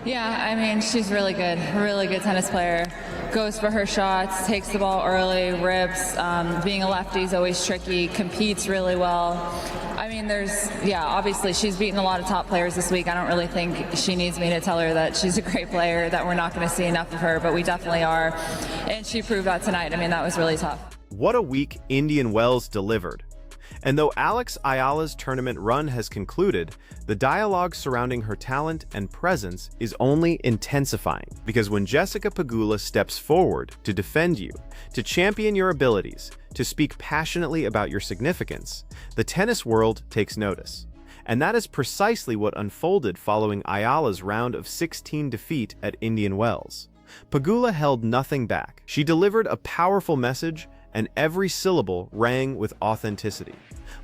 Yeah, I mean, she's really good tennis player. Goes for her shots, takes the ball early, rips. Being a lefty is always tricky, competes really well. I mean, obviously she's beaten a lot of top players this week. I don't really think she needs me to tell her that she's a great player, that we're not going to see enough of her, but we definitely are. And she proved that tonight. I mean, that was really tough. What a week Indian Wells delivered. And though Alex Eala's tournament run has concluded, the dialogue surrounding her talent and presence is only intensifying. Because when Jessica Pegula steps forward to defend you, to champion your abilities, to speak passionately about your significance, the tennis world takes notice. And that is precisely what unfolded following Eala's round of 16 defeat at Indian Wells. Pegula held nothing back. She delivered a powerful message, and every syllable rang with authenticity.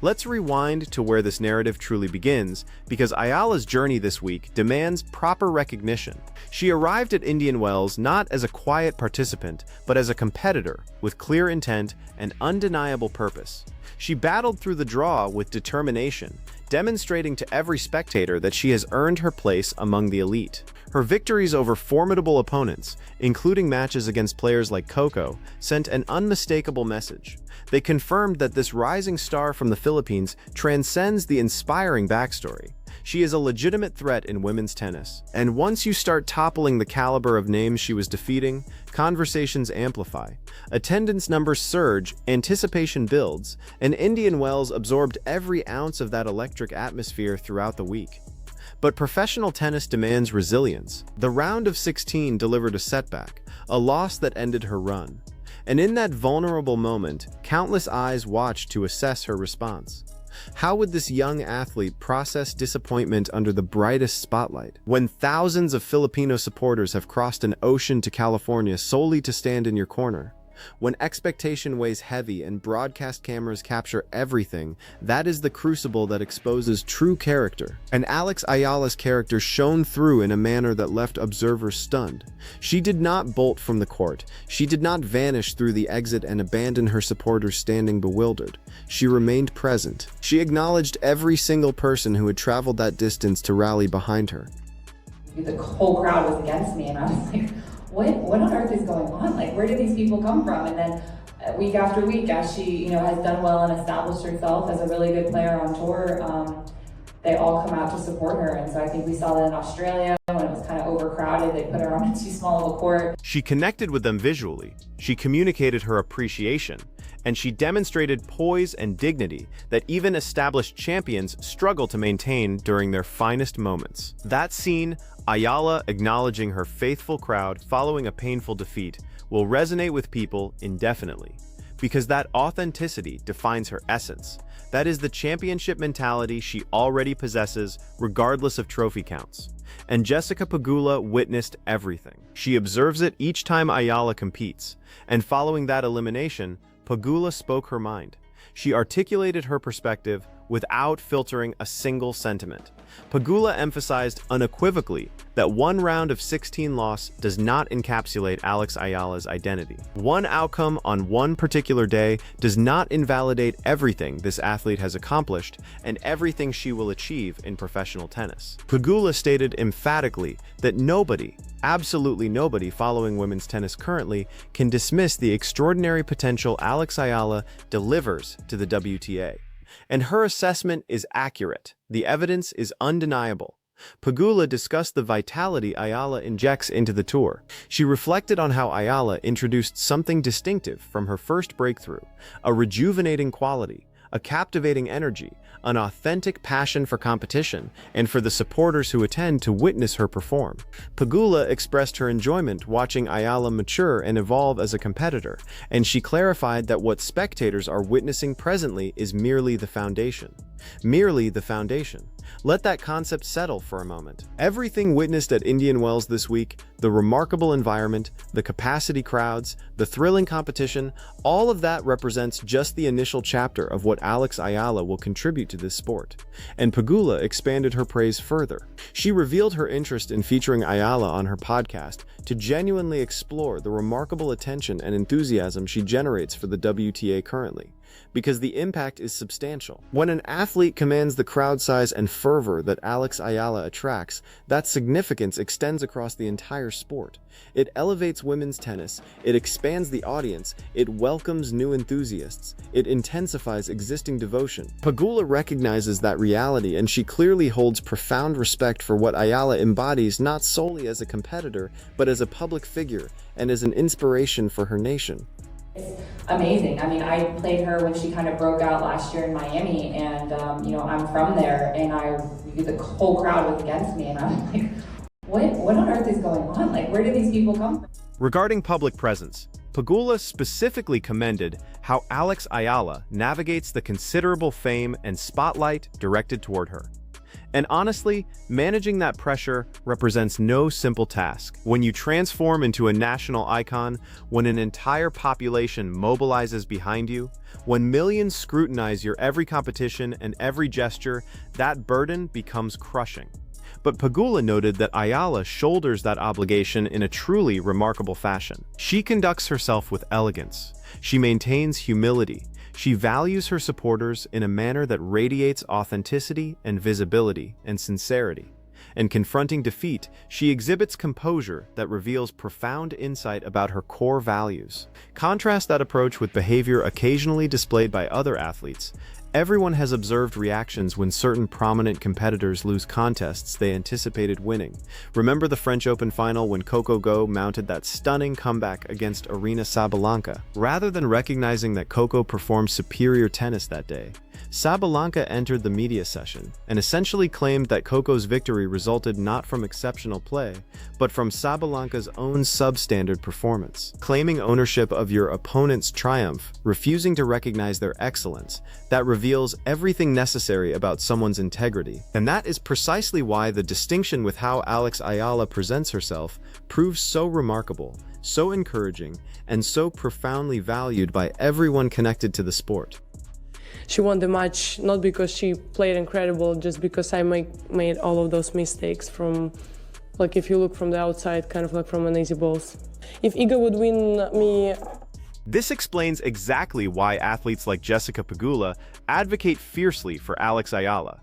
Let's rewind to where this narrative truly begins, because Eala's journey this week demands proper recognition. She arrived at Indian Wells not as a quiet participant, but as a competitor with clear intent and undeniable purpose. She battled through the draw with determination, demonstrating to every spectator that she has earned her place among the elite. Her victories over formidable opponents, including matches against players like Coco, sent an unmistakable message. They confirmed that this rising star from the Philippines transcends the inspiring backstory. She is a legitimate threat in women's tennis. And once you start toppling the caliber of names she was defeating, conversations amplify. Attendance numbers surge, anticipation builds, and Indian Wells absorbed every ounce of that electric atmosphere throughout the week. But professional tennis demands resilience. The round of 16 delivered a setback, a loss that ended her run. And in that vulnerable moment, countless eyes watched to assess her response. How would this young athlete process disappointment under the brightest spotlight, when thousands of Filipino supporters have crossed an ocean to California solely to stand in your corner? When expectation weighs heavy and broadcast cameras capture everything, that is the crucible that exposes true character. And Alex Eala's character shone through in a manner that left observers stunned. She did not bolt from the court. She did not vanish through the exit and abandon her supporters standing bewildered. She remained present. She acknowledged every single person who had traveled that distance to rally behind her. The whole crowd was against me, and I was like, what on earth is going on? Like, where do these people come from? And then week after week, as she, has done well and established herself as a really good player on tour, they all come out to support her. And so I think we saw that in Australia when it was kind of overcrowded. They put her on too small of a court. She connected with them visually. She communicated her appreciation. And she demonstrated poise and dignity that even established champions struggle to maintain during their finest moments. That scene, Eala acknowledging her faithful crowd following a painful defeat, will resonate with people indefinitely. Because that authenticity defines her essence. That is the championship mentality she already possesses, regardless of trophy counts. And Jessica Pegula witnessed everything. She observes it each time Eala competes. And following that elimination, Pegula spoke her mind. She articulated her perspective without filtering a single sentiment. Pegula emphasized unequivocally that one round of 16 loss does not encapsulate Alex Eala's identity. One outcome on one particular day does not invalidate everything this athlete has accomplished and everything she will achieve in professional tennis. Pegula stated emphatically that nobody, absolutely nobody following women's tennis currently can dismiss the extraordinary potential Alex Eala delivers to the WTA. And her assessment is accurate. The evidence is undeniable. Pegula discussed the vitality Eala injects into the tour. She reflected on how Eala introduced something distinctive from her first breakthrough, a rejuvenating quality, a captivating energy, an authentic passion for competition, and for the supporters who attend to witness her perform. Pegula expressed her enjoyment watching Eala mature and evolve as a competitor, and she clarified that what spectators are witnessing presently is merely the foundation. Merely the foundation. Let that concept settle for a moment. Everything witnessed at Indian Wells this week, the remarkable environment, the capacity crowds, the thrilling competition, all of that represents just the initial chapter of what Alex Eala will contribute to this sport. And Pegula expanded her praise further. She revealed her interest in featuring Eala on her podcast to genuinely explore the remarkable attention and enthusiasm she generates for the WTA currently. because the impact is substantial. When an athlete commands the crowd size and fervor that Alex Eala attracts, that significance extends across the entire sport. It elevates women's tennis, it expands the audience, it welcomes new enthusiasts, it intensifies existing devotion. Pegula recognizes that reality, and she clearly holds profound respect for what Eala embodies, not solely as a competitor, but as a public figure and as an inspiration for her nation. It's amazing. I mean, I played her when she kind of broke out last year in Miami, and I'm from there, and the whole crowd was against me, and I'm like, what on earth is going on? Like, where do these people come from? Regarding public presence, Pegula specifically commended how Alex Eala navigates the considerable fame and spotlight directed toward her. And honestly, managing that pressure represents no simple task. When you transform into a national icon, when an entire population mobilizes behind you, when millions scrutinize your every competition and every gesture, that burden becomes crushing. But Pegula noted that Eala shoulders that obligation in a truly remarkable fashion. She conducts herself with elegance. She maintains humility. She values her supporters in a manner that radiates authenticity and visibility and sincerity. And confronting defeat, she exhibits composure that reveals profound insight about her core values. Contrast that approach with behavior occasionally displayed by other athletes. Everyone has observed reactions when certain prominent competitors lose contests they anticipated winning. Remember the French Open final when Coco Gauff mounted that stunning comeback against Aryna Sabalenka? Rather than recognizing that Coco performed superior tennis that day, Sabalenka entered the media session and essentially claimed that Coco's victory resulted not from exceptional play, but from Sabalenka's own substandard performance. Claiming ownership of your opponent's triumph, refusing to recognize their excellence, that reveals everything necessary about someone's integrity. And that is precisely why the distinction with how Alex Eala presents herself proves so remarkable, so encouraging, and so profoundly valued by everyone connected to the sport. She won the match not because she played incredible, just because I made all of those mistakes from, like, if you look from the outside, kind of like from an easy balls. If Iga would win me... This explains exactly why athletes like Jessica Pegula advocate fiercely for Alex Eala.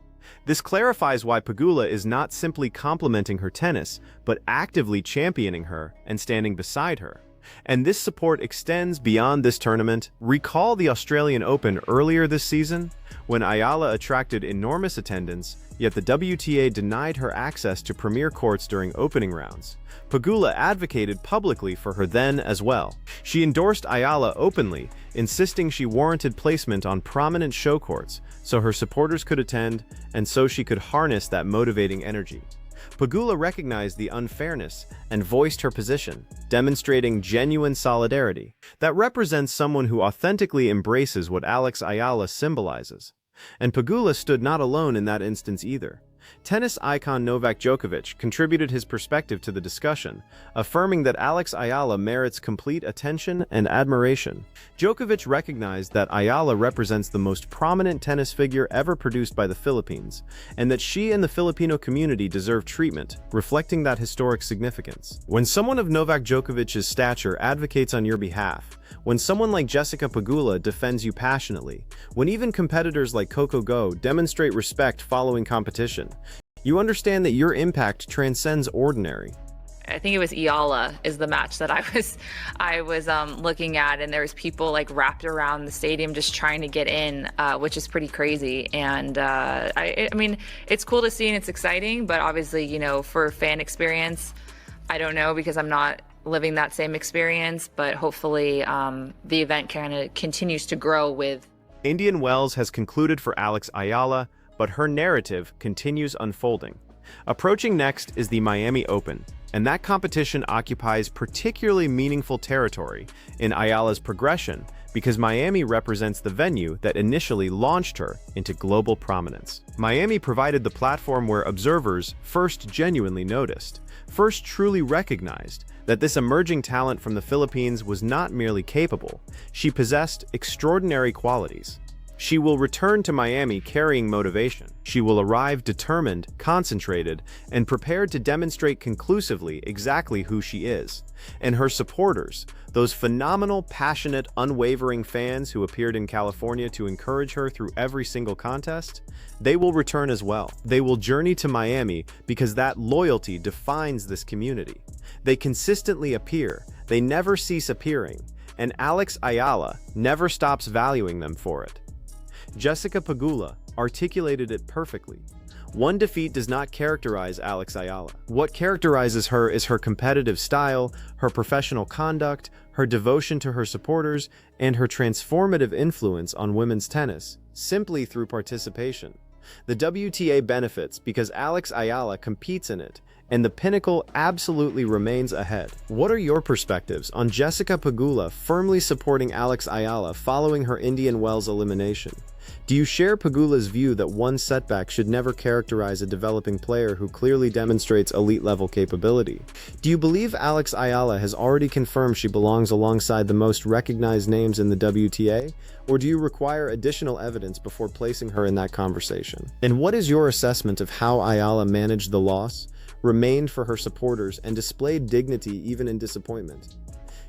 This clarifies why Pegula is not simply complimenting her tennis, but actively championing her and standing beside her. And this support extends beyond this tournament. Recall the Australian Open earlier this season, when Eala attracted enormous attendance, yet the WTA denied her access to premier courts during opening rounds. Pegula advocated publicly for her then as well. She endorsed Eala openly, insisting she warranted placement on prominent show courts so her supporters could attend and so she could harness that motivating energy. Pegula recognized the unfairness and voiced her position, demonstrating genuine solidarity that represents someone who authentically embraces what Alex Eala symbolizes. And Pegula stood not alone in that instance either. Tennis icon Novak Djokovic contributed his perspective to the discussion, affirming that Alex Eala merits complete attention and admiration. Djokovic recognized that Eala represents the most prominent tennis figure ever produced by the Philippines, and that she and the Filipino community deserve treatment, reflecting that historic significance. When someone of Novak Djokovic's stature advocates on your behalf, when someone like Jessica Pegula defends you passionately, when even competitors like Coco Gauff demonstrate respect following competition, you understand that your impact transcends ordinary. I think it was Eala is the match that I was looking at, and there was people like wrapped around the stadium just trying to get in, which is pretty crazy. And I mean, it's cool to see and it's exciting, but obviously, you know, for fan experience, I don't know, because I'm not living that same experience, but hopefully the event kind of continues to grow with. Indian Wells has concluded for Alex Eala, but her narrative continues unfolding. Approaching next is the Miami Open, and that competition occupies particularly meaningful territory in Ayala's progression because Miami represents the venue that initially launched her into global prominence. Miami provided the platform where observers first genuinely noticed, first truly recognized that this emerging talent from the Philippines was not merely capable, she possessed extraordinary qualities. She will return to Miami carrying motivation. She will arrive determined, concentrated, and prepared to demonstrate conclusively exactly who she is. And her supporters, those phenomenal, passionate, unwavering fans who appeared in California to encourage her through every single contest, they will return as well. They will journey to Miami because that loyalty defines this community. They consistently appear, they never cease appearing, and Alex Eala never stops valuing them for it. Jessica Pegula articulated it perfectly. One defeat does not characterize Alex Eala. What characterizes her is her competitive style, her professional conduct, her devotion to her supporters, and her transformative influence on women's tennis, simply through participation. The WTA benefits because Alex Eala competes in it, and the pinnacle absolutely remains ahead. What are your perspectives on Jessica Pegula firmly supporting Alex Eala following her Indian Wells elimination? Do you share Pegula's view that one setback should never characterize a developing player who clearly demonstrates elite-level capability? Do you believe Alex Eala has already confirmed she belongs alongside the most recognized names in the WTA? Or do you require additional evidence before placing her in that conversation? And what is your assessment of how Eala managed the loss, remained for her supporters, and displayed dignity even in disappointment?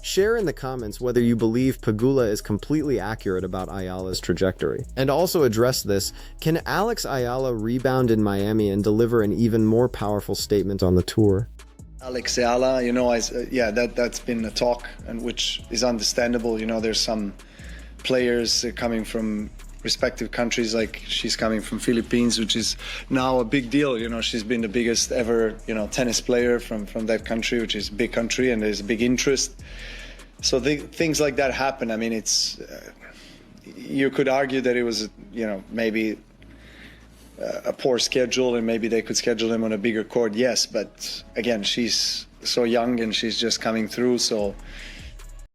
Share in the comments whether you believe Pegula is completely accurate about Ayala's trajectory. And also address this, can Alex Eala rebound in Miami and deliver an even more powerful statement on the tour? Alex Eala, that's been a talk, and which is understandable. There's some players coming from respective countries, like she's coming from Philippines, which is now a big deal. She's been the biggest ever, tennis player from that country, which is a big country, and there's a big interest. So things like that happen. I mean, it's you could argue that it was, maybe a poor schedule, and maybe they could schedule him on a bigger court. Yes, but again, she's so young and she's just coming through. So